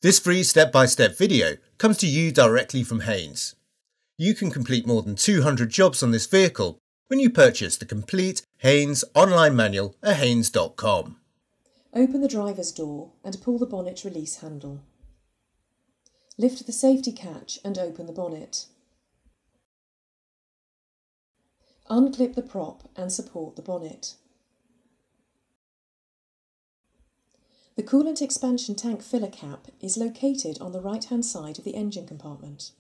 This free step-by-step video comes to you directly from Haynes. You can complete more than 200 jobs on this vehicle when you purchase the complete Haynes online manual at haynes.com. Open the driver's door and pull the bonnet release handle. Lift the safety catch and open the bonnet. Unclip the prop and support the bonnet. The coolant expansion tank filler cap is located on the right-hand side of the engine compartment.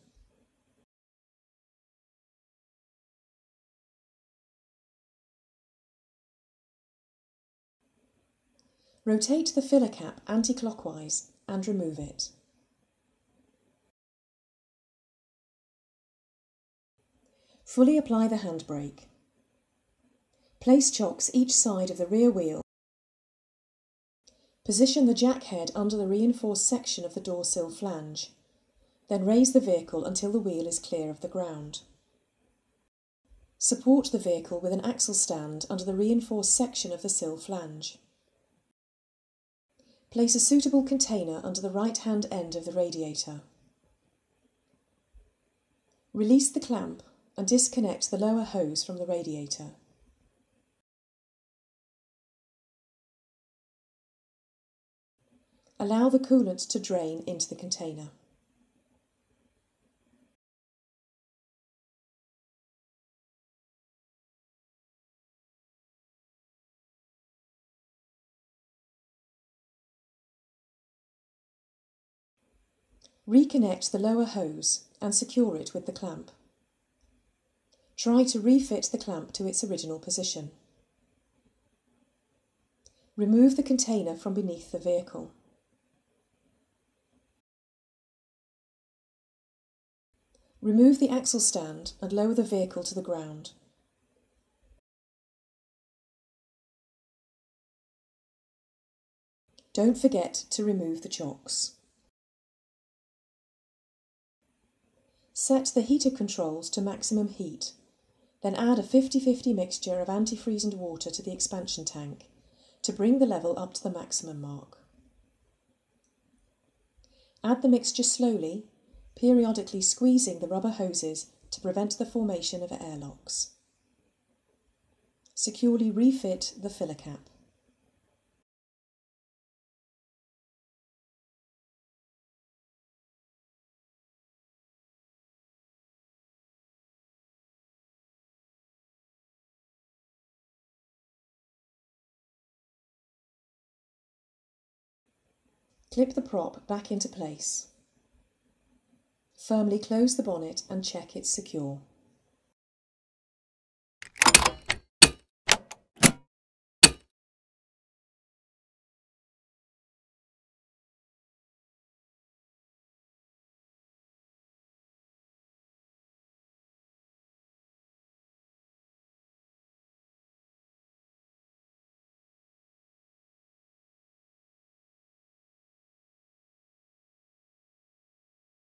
Rotate the filler cap anti-clockwise and remove it. Fully apply the handbrake. Place chocks each side of the rear wheel. Position the jack head under the reinforced section of the door sill flange. Then raise the vehicle until the wheel is clear of the ground. Support the vehicle with an axle stand under the reinforced section of the sill flange. Place a suitable container under the right-hand end of the radiator. Release the clamp and disconnect the lower hose from the radiator. Allow the coolant to drain into the container. Reconnect the lower hose and secure it with the clamp. Try to refit the clamp to its original position. Remove the container from beneath the vehicle. Remove the axle stand and lower the vehicle to the ground. Don't forget to remove the chocks. Set the heater controls to maximum heat, then add a 50-50 mixture of antifreeze and water to the expansion tank to bring the level up to the maximum mark. Add the mixture slowly, periodically squeezing the rubber hoses to prevent the formation of airlocks. Securely refit the filler cap. Clip the prop back into place. Firmly close the bonnet and check it's secure.